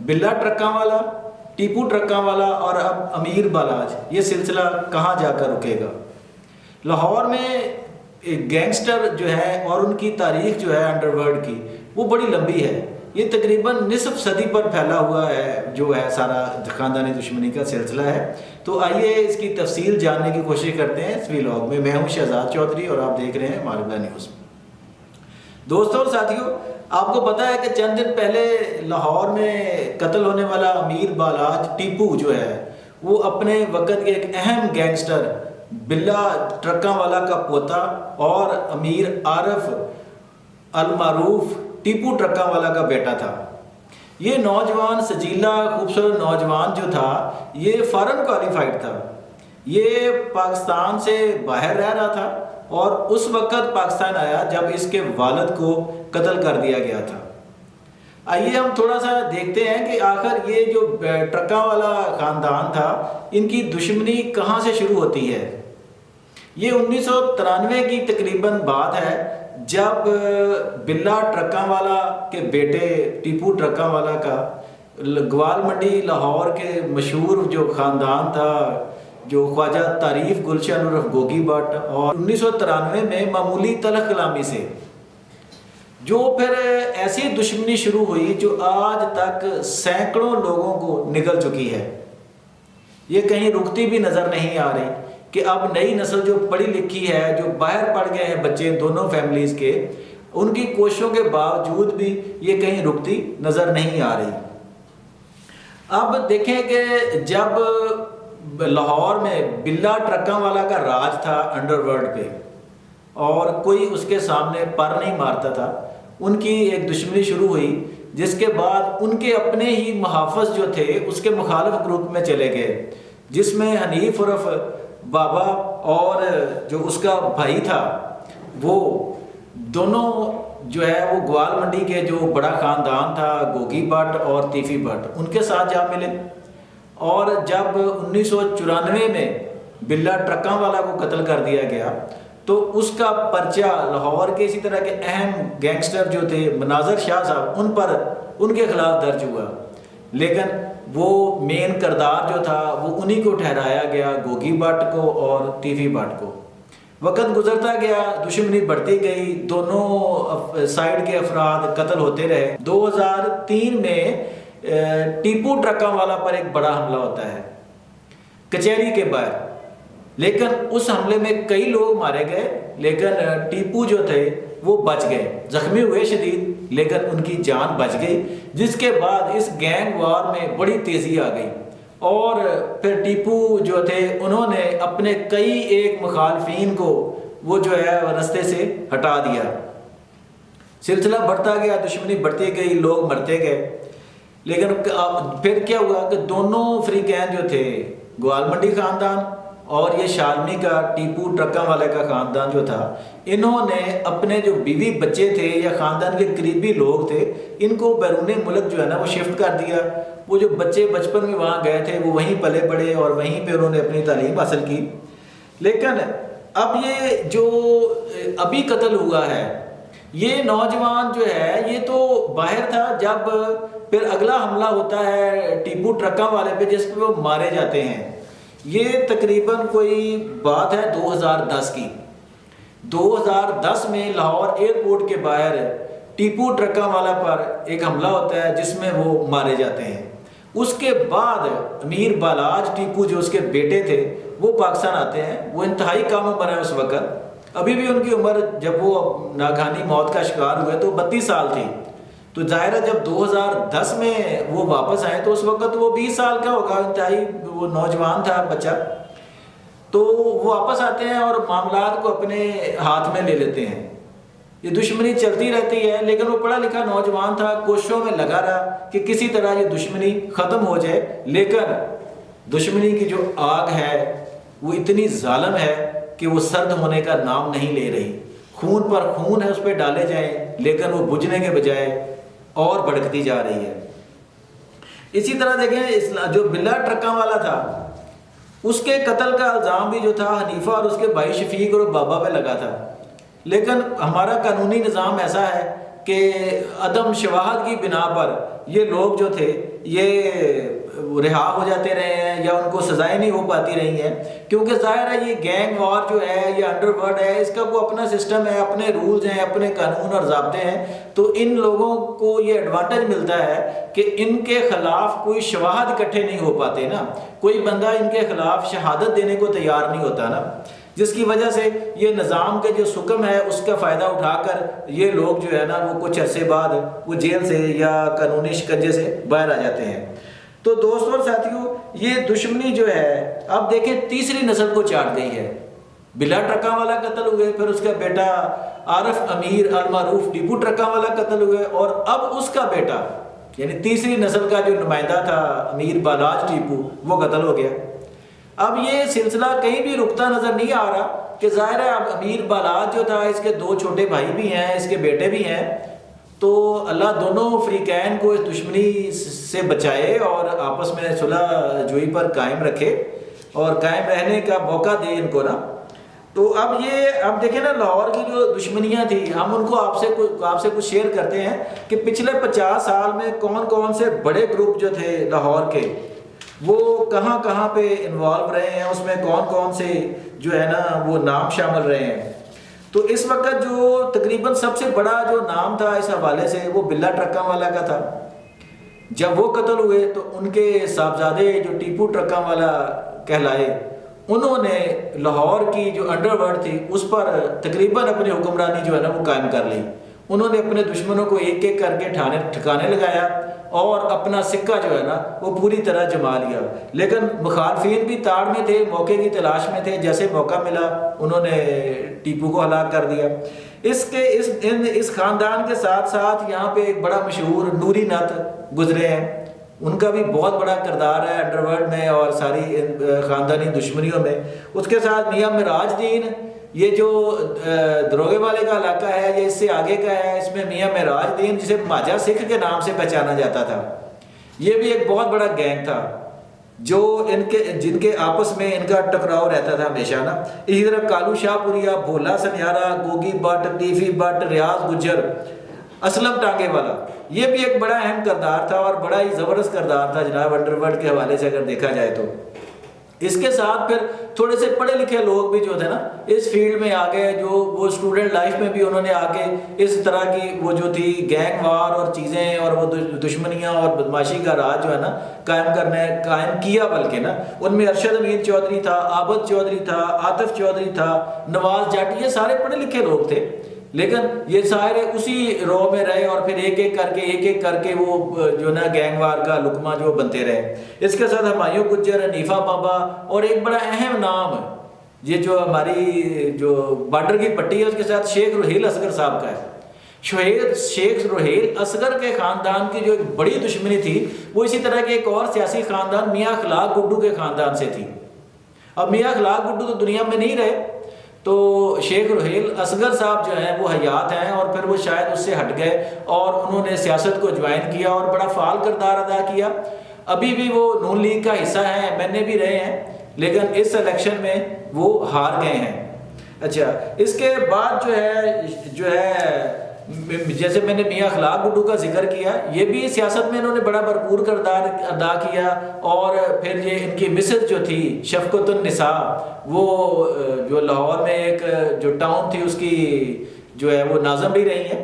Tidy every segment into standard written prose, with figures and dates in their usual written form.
بلا ٹرکاں والا، ٹیپو ٹرکاں والا اور اب امیر بالاج، یہ سلسلہ کہاں جا کر رکے گا؟ لاہور میں گینگسٹر جو ہے اور ان کی تاریخ جو ہے انڈر ورلڈ کی وہ بڑی لمبی ہے، یہ تقریباً نصف صدی پر پھیلا ہوا ہے جو ہے سارا خاندانی دشمنی کا سلسلہ ہے۔ تو آئیے اس کی تفصیل جاننے کی کوشش کرتے ہیں اس ویلاگ میں۔ میں ہوں شہزاد چودھری اور آپ دیکھ رہے ہیں ماربلا نیوز۔ دوستوں اور ساتھیوں، آپ کو پتہ ہے کہ چند دن پہلے لاہور میں قتل ہونے والا امیر بالاج ٹیپو جو ہے وہ اپنے وقت کے ایک اہم گینگسٹر بلا ٹرکاں والا کا پوتا اور امیر عارف المعروف ٹیپو ٹرکاں والا کا بیٹا تھا۔ یہ نوجوان سجیلا خوبصورت نوجوان جو تھا یہ فارن کوالیفائڈ تھا، یہ پاکستان سے باہر رہ رہا تھا اور اس وقت پاکستان آیا جب اس کے والد کو قتل کر دیا گیا تھا۔ آئیے ہم تھوڑا سا دیکھتے ہیں کہ آخر یہ جو ٹرکاں والا خاندان تھا ان کی دشمنی کہاں سے شروع ہوتی ہے۔ یہ 1993 کی تقریباً بات ہے جب بلا ٹرکاں والا کے بیٹے ٹیپو ٹرکاں والا کا گوال منڈی لاہور کے مشہور جو خاندان تھا جو خواجہ تعریف گلشن عرف گوگی بٹ، اور 1993 میں معمولی تلخ کلامی سے جو پھر ایسی دشمنی شروع ہوئی جو آج تک سینکڑوں لوگوں کو نگل چکی ہے، یہ کہیں رکتی بھی نظر نہیں آ رہی کہ اب نئی نسل جو پڑھی لکھی ہے جو باہر پڑھ گئے ہیں بچے دونوں فیملیز کے، ان کی کوششوں کے باوجود بھی یہ کہیں رکتی نظر نہیں آ رہی۔ اب دیکھیں کہ جب لاہور میں بلا ٹرکاں والا کا راج تھا انڈر ورلڈ پہ اور کوئی اس کے سامنے پر نہیں مارتا تھا، ان کی ایک دشمنی شروع ہوئی جس کے بعد ان کے اپنے ہی محافظ جو تھے اس کے مخالف گروپ میں چلے گئے، جس میں حنیف عرف بابا اور جو اس کا بھائی تھا وہ دونوں جو ہے وہ گوال منڈی کے جو بڑا خاندان تھا گوگی بٹ اور تیفی بٹ ان کے ساتھ جا ملے، اور جب 1994 میں بلا ٹرکاں والا کو قتل کر دیا گیا تو اس کا پرچہ لاہور کے اسی طرح کے اہم گینگسٹر جو تھے مناظر شاہ صاحب ان کے خلاف درج ہوا، لیکن وہ مین کردار جو تھا وہ انہی کو ٹھہرایا گیا، گوگی بٹ کو اور تیفی بٹ کو۔ وقت گزرتا گیا، دشمنی بڑھتی گئی، دونوں سائیڈ کے افراد قتل ہوتے رہے۔ 2003 میں ٹیپو ٹرکاں والا پر ایک بڑا حملہ ہوتا ہے کچہری کے باہر، لیکن اس حملے میں کئی لوگ مارے گئے لیکن ٹیپو جو تھے وہ بچ گئے، زخمی ہوئے شدید لیکن ان کی جان بچ گئی، جس کے بعد اس گینگ وار میں بڑی تیزی آ گئی اور پھر ٹیپو جو تھے انہوں نے اپنے کئی ایک مخالفین کو وہ جو ہے رستے سے ہٹا دیا، سلسلہ بڑھتا گیا، دشمنی بڑھتی گئی، لوگ مرتے گئے۔ لیکن پھر کیا ہوا کہ دونوں فریقین جو تھے گوال منڈی خاندان اور یہ شالمی کا ٹیپو ٹرکاں والے کا خاندان جو تھا، انہوں نے اپنے جو بیوی بچے تھے یا خاندان کے قریبی لوگ تھے ان کو بیرون ملک جو ہے نا وہ شفٹ کر دیا۔ وہ جو بچے بچپن میں وہاں گئے تھے وہ وہیں پلے بڑھے اور وہیں پہ انہوں نے اپنی تعلیم حاصل کی۔ لیکن اب یہ جو ابھی قتل ہوا ہے یہ نوجوان جو ہے یہ تو باہر تھا، جب پھر اگلا حملہ ہوتا ہے ٹیپو ٹرکاں والے پہ جس پہ وہ مارے جاتے ہیں، یہ تقریباً کوئی بات ہے 2010 کی۔ 2010 میں لاہور ایئرپورٹ کے باہر ٹیپو ٹرکاں والا پر ایک حملہ ہوتا ہے جس میں وہ مارے جاتے ہیں۔ اس کے بعد امیر بالاج ٹیپو جو اس کے بیٹے تھے وہ پاکستان آتے ہیں، وہ انتہائی کم عمر ہے اس وقت، ابھی بھی ان کی عمر جب وہ ناگہانی موت کا شکار ہوئے تو 32 سال تھی، تو ظاہر ہے جب 2010 میں وہ واپس آئے تو اس وقت وہ 20 سال کا ہوگا، انتہائی وہ نوجوان تھا بچہ، تو وہ واپس آتے ہیں اور معاملات کو اپنے ہاتھ میں لے لیتے ہیں۔ یہ دشمنی چلتی رہتی ہے لیکن وہ پڑھا لکھا نوجوان تھا، کوششوں میں لگا رہا کہ کسی طرح یہ دشمنی ختم ہو جائے، لیکن دشمنی کی جو آگ ہے وہ اتنی ظالم ہے کہ وہ سرد ہونے کا نام نہیں لے رہی، خون پر خون ہے اس پہ ڈالے جائیں لیکن وہ بجھنے کے بجائے اور بھڑکتی جا رہی ہے۔ اسی طرح دیکھیں جو بلا ٹرکاں والا تھا اس کے قتل کا الزام بھی جو تھا حنیفہ اور اس کے بھائی شفیق اور بابا پہ لگا تھا، لیکن ہمارا قانونی نظام ایسا ہے کہ عدم شواہد کی بنا پر یہ لوگ جو تھے یہ رہا ہو جاتے رہے ہیں یا ان کو سزائیں نہیں ہو پاتی رہی ہیں، کیونکہ ظاہر ہے یہ گینگ وار جو ہے یہ انڈر ورلڈ ہے، اس کا کوئی اپنا سسٹم ہے، اپنے رولز ہیں، اپنے قانون اور ضابطے ہیں، تو ان لوگوں کو یہ ایڈوانٹیج ملتا ہے کہ ان کے خلاف کوئی شواہد اکٹھے نہیں ہو پاتے نا، کوئی بندہ ان کے خلاف شہادت دینے کو تیار نہیں ہوتا نا، جس کی وجہ سے یہ نظام کے جو سکم ہے اس کا فائدہ اٹھا کر یہ لوگ جو ہے نا وہ کچھ عرصے بعد وہ جیل سے یا قانونی شکنجے سے باہر آ جاتے ہیں۔ تو دوستوں اور ساتھیوں، یہ دشمنی جو ہے اب دیکھیں تیسری نسل کو چاٹ گئی ہے۔ بلا ٹرکاں والا قتل ہوئے، پھر اس کا بیٹا عارف امیر المعروف ٹیپو ٹرکاں والا قتل ہوئے، اور اب اس کا بیٹا یعنی تیسری نسل کا جو نمائندہ تھا امیر بالاج ٹیپو وہ قتل ہو گیا۔ اب یہ سلسلہ کہیں بھی رکتا نظر نہیں آ رہا کہ ظاہر ہے اب امیر بالاج جو تھا اس کے دو چھوٹے بھائی بھی ہیں، اس کے بیٹے بھی ہیں، تو اللہ دونوں فریقین کو اس دشمنی سے بچائے اور آپس میں صلح جوئی پر قائم رکھے اور قائم رہنے کا موقع دے ان کو نا۔ تو اب دیکھیں نا لاہور کی جو دشمنیاں تھیں، ہم ان کو آپ سے کچھ شیئر کرتے ہیں کہ پچھلے 50 سال میں کون کون سے بڑے گروپ جو تھے لاہور کے وہ کہاں کہاں پہ انوالو رہے ہیں، اس میں کون کون سے جو ہے نا وہ نام شامل رہے ہیں۔ تو اس وقت جو تقریباً سب سے بڑا جو نام تھا اس حوالے سے وہ بلا ٹرکاں والا کا تھا۔ جب وہ قتل ہوئے تو ان کے صاحبزادے جو ٹیپو ٹرکاں والا کہلائے، انہوں نے لاہور کی جو انڈر ورلڈ تھی اس پر تقریباً اپنی حکمرانی جو ہے نا وہ قائم کر لی۔ انہوں نے اپنے دشمنوں کو ایک ایک کر کے ٹھکانے لگایا اور اپنا سکہ جو ہے نا وہ پوری طرح جما لیا، لیکن مخالفین بھی تاڑ میں تھے، موقع کی تلاش میں تھے، جیسے موقع ملا انہوں نے ٹیپو کو ہلاک کر دیا۔ اس خاندان کے ساتھ ساتھ یہاں پہ ایک بڑا مشہور نوری ناتھ گزرے ہیں، ان کا بھی بہت بڑا کردار ہے انڈر ورلڈ میں اور ساری خاندانی دشمنیوں میں۔ اس کے ساتھ میاں معراج دین، یہ جو دروگے والے کا علاقہ ہے یہ اس سے آگے کا ہے، اس میں میاں معراج دین جسے ماجا سکھ کے نام سے پہچانا جاتا تھا، یہ بھی ایک بہت بڑا گینگ تھا جو جن کے آپس میں ان کا ٹکراؤ رہتا تھا ہمیشہ نا۔ اسی طرح کالو شاہ پوریا، بھولا سنیارا، گوگی بٹ، ٹیفی بٹ، ریاض گجر، اسلم ٹانگے والا، یہ بھی ایک بڑا اہم کردار تھا اور بڑا ہی زبردست کردار تھا جناب انڈر ورلڈ کے حوالے سے اگر دیکھا جائے تو۔ اس کے ساتھ پھر تھوڑے سے پڑھے لکھے لوگ بھی جو تھے نا اس فیلڈ میں آ گئے، جو وہ اسٹوڈنٹ لائف میں بھی انہوں نے آ کے اس طرح کی وہ جو تھی گینگ وار اور چیزیں اور وہ دشمنیاں اور بدماشی کا راج جو ہے نا قائم کیا، بلکہ نا ان میں ارشد امین چودھری تھا، عابد چودھری تھا، عاطف چودھری تھا، نواز جٹ، یہ سارے پڑھے لکھے لوگ تھے، لیکن یہ سارے اسی رو میں رہے اور پھر ایک ایک کر کے وہ جو نا گینگ وار کا لقمہ جو بنتے رہے۔ اس کے ساتھ ہمایوں گجر، حنیفہ بابا، اور ایک بڑا اہم نام یہ جو ہماری جو بارڈر کی پٹی ہے اس کے ساتھ شیخ رحیل اصغر صاحب کا ہے۔ شیخ رحیل اصغر کے خاندان کی جو ایک بڑی دشمنی تھی وہ اسی طرح کے ایک اور سیاسی خاندان میاں اخلاق گڈو کے خاندان سے تھی۔ اب میاں اخلاق گڈو تو دنیا میں نہیں رہے، تو شیخ رحیل اصغر صاحب جو ہیں وہ حیات ہیں، اور پھر وہ شاید اس سے ہٹ گئے اور انہوں نے سیاست کو جوائن کیا اور بڑا فعال کردار ادا کیا۔ ابھی بھی وہ نون لیگ کا حصہ ہیں، ایم این اے بھی رہے ہیں، لیکن اس الیکشن میں وہ ہار گئے ہیں۔ اچھا، اس کے بعد جو ہے جیسے میں نے میاں اخلاق گڈو کا ذکر کیا، یہ بھی سیاست میں انہوں نے بڑا بھرپور کردار ادا کیا، اور پھر یہ ان کی مسز جو تھی شفقت النساء، وہ جو لاہور میں ایک جو ٹاؤن تھی اس کی جو ہے وہ ناظم بھی رہی ہیں۔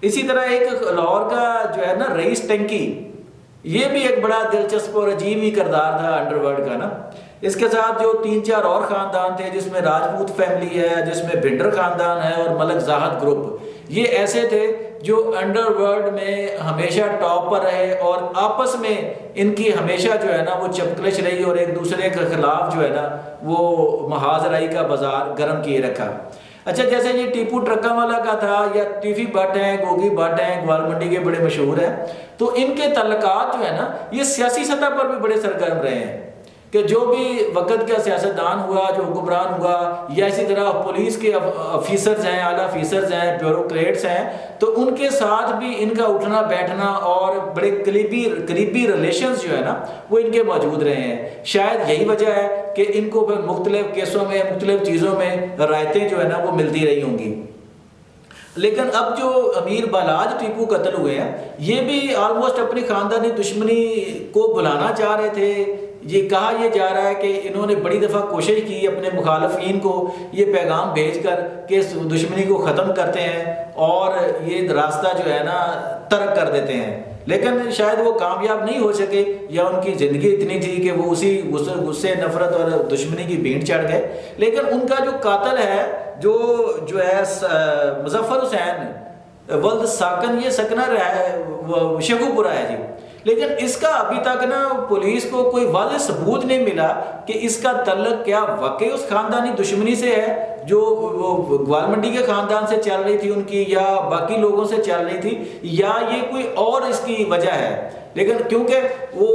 اسی طرح ایک لاہور کا جو ہے نا رئیس ٹنکی، یہ بھی ایک بڑا دلچسپ اور عجیب ہی کردار تھا انڈر ورلڈ کا نا۔ اس کے ساتھ جو 3-4 اور خاندان تھے جس میں راجپوت فیملی ہے، جس میں بھنڈر خاندان ہے اور ملک زاہد گروپ، یہ ایسے تھے جو انڈر ورلڈ میں ہمیشہ ٹاپ پر رہے اور آپس میں ان کی ہمیشہ جو ہے نا وہ چپکلش رہی اور ایک دوسرے کے خلاف جو ہے نا وہ محاذ رائی کا بازار گرم کیے رکھا۔ اچھا، جیسے یہ ٹیپو ٹرکاں والا کا تھا، یا ٹیفی بٹ ہیں، گوگی بٹ ہیں، گوال منڈی کے بڑے مشہور ہیں، تو ان کے تعلقات جو ہے نا یہ سیاسی سطح پر بھی بڑے سرگرم رہے ہیں کہ جو بھی وقت کا سیاستدان ہوا، جو حکمران ہوا، یا اسی طرح پولیس کے آفیسرز ہیں، اعلیٰ آفیسرز ہیں، بیوروکریٹس ہیں، تو ان کے ساتھ بھی ان کا اٹھنا بیٹھنا اور بڑے قریبی ریلیشنز جو ہے نا وہ ان کے موجود رہے ہیں۔ شاید یہی وجہ ہے کہ ان کو مختلف کیسوں میں، مختلف چیزوں میں رعایتیں جو ہے نا وہ ملتی رہی ہوں گی۔ لیکن اب جو امیر بالاج ٹیپو قتل ہوئے ہیں یہ بھی آلموسٹ اپنی خاندانی دشمنی کو بلانا چاہ رہے تھے. یہ کہا یہ جا رہا ہے کہ انہوں نے بڑی دفعہ کوشش کی اپنے مخالفین کو یہ پیغام بھیج کر کہ اس دشمنی کو ختم کرتے ہیں اور یہ راستہ جو ہے نا ترک کر دیتے ہیں، لیکن شاید وہ کامیاب نہیں ہو سکے یا ان کی زندگی اتنی تھی کہ وہ اسی غصے نفرت اور دشمنی کی بھینٹ چڑھ گئے. لیکن ان کا جو قاتل ہے جو ہے مظفر حسین ولد ساکن، یہ سکنر ہے شیخو پورہ ہے جی. لیکن اس کا ابھی تک نا پولیس کو کوئی واضح ثبوت نہیں ملا کہ اس کا تعلق کیا واقعی اس خاندانی دشمنی سے ہے جو گوال منڈی کے خاندان سے چل رہی تھی ان کی، یا باقی لوگوں سے چل رہی تھی، یا یہ کوئی اور اس کی وجہ ہے. لیکن کیونکہ وہ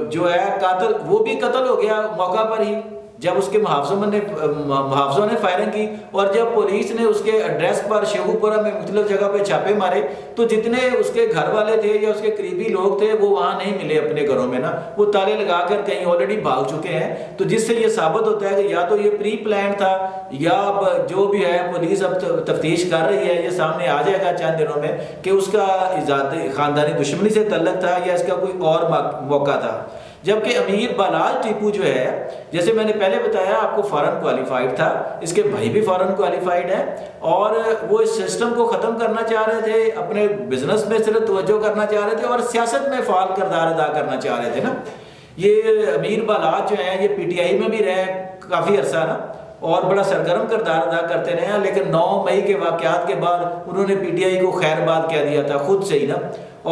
جو ہے قاتل وہ بھی قتل ہو گیا موقع پر ہی جب اس کے محافظوں نے فائرنگ کی، اور جب پولیس نے اس کے ایڈریس پر شیخو پورہ میں مختلف جگہ پہ چھاپے مارے تو جتنے اس کے گھر والے تھے یا اس کے قریبی لوگ تھے وہ وہاں نہیں ملے اپنے گھروں میں نا، وہ تالے لگا کر کہیں آلریڈی بھاگ چکے ہیں. تو جس سے یہ ثابت ہوتا ہے کہ یا تو یہ پری پلان تھا یا جو بھی ہے پولیس اب تفتیش کر رہی ہے، یہ سامنے آ جائے گا چند دنوں میں کہ اس کا خاندانی دشمنی سے تعلق تھا یا اس کا کوئی اور موقع تھا. جبکہ امیر بالاج ٹیپو جو ہے جیسے میں نے پہلے بتایا آپ کو فارن کوالیفائڈ تھا، اس کے بھائی بھی فارن کوالیفائڈ ہیں، اور وہ اس سسٹم کو ختم کرنا چاہ رہے تھے، اپنے بزنس میں صرف توجہ کرنا چاہ رہے تھے اور سیاست میں فعال کردار ادا کرنا چاہ رہے تھے نا. یہ امیر بالاج جو ہیں یہ پی ٹی آئی میں بھی رہے کافی عرصہ نا اور بڑا سرگرم کردار ادا کرتے رہے ہیں، لیکن 9 مئی کے واقعات کے بعد انہوں نے پی ٹی آئی کو خیر باد کہہ دیا تھا خود سے ہی نا،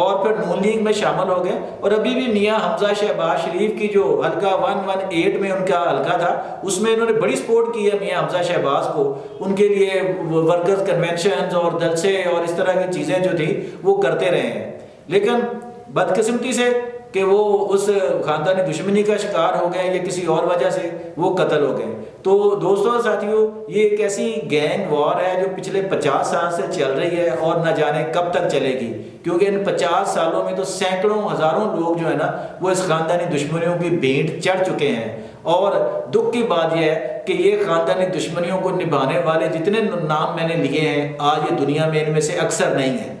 اور پھر نون لیگ میں شامل ہو گئے. اور ابھی بھی میاں حمزہ شہباز شریف کی جو حلقہ 118 میں ان کا حلقہ تھا اس میں انہوں نے بڑی سپورٹ کی ہے میاں حمزہ شہباز کو، ان کے لیے ورکرز کنونشنز اور جلسے اور اس طرح کی چیزیں جو تھی وہ کرتے رہے ہیں. لیکن بدقسمتی سے کہ وہ اس خاندانی دشمنی کا شکار ہو گئے یا کسی اور وجہ سے وہ قتل ہو گئے. تو دوستوں اور ساتھیوں یہ ایک ایسی گینگ وار ہے جو پچھلے 50 سال سے چل رہی ہے اور نہ جانے کب تک چلے گی، کیونکہ ان 50 سالوں میں تو سینکڑوں ہزاروں لوگ جو ہے نا وہ اس خاندانی دشمنیوں کی بھینٹ چڑھ چکے ہیں. اور دکھ کی بات یہ ہے کہ یہ خاندانی دشمنیوں کو نبھانے والے جتنے نام میں نے لیے ہیں آج یہ دنیا میں ان میں سے اکثر نہیں ہیں،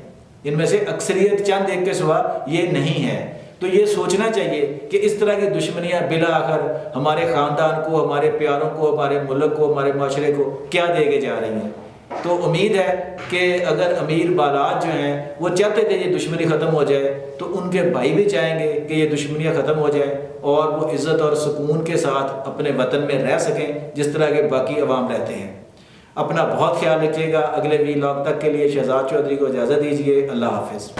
ان میں سے اکثریت چند ایک کے سوا یہ نہیں ہے. تو یہ سوچنا چاہیے کہ اس طرح کی دشمنیاں بالآخر ہمارے خاندان کو، ہمارے پیاروں کو، ہمارے ملک کو، ہمارے معاشرے کو کیا دے کے جا رہی ہیں. تو امید ہے کہ اگر امیر بالاج جو ہیں وہ چاہتے تھے یہ دشمنی ختم ہو جائے تو ان کے بھائی بھی چاہیں گے کہ یہ دشمنیاں ختم ہو جائیں اور وہ عزت اور سکون کے ساتھ اپنے وطن میں رہ سکیں جس طرح کے باقی عوام رہتے ہیں. اپنا بہت خیال رکھیے گا. اگلے ویلاگ تک کے لیے شہزاد چودھری کو اجازت دیجیے. اللہ حافظ.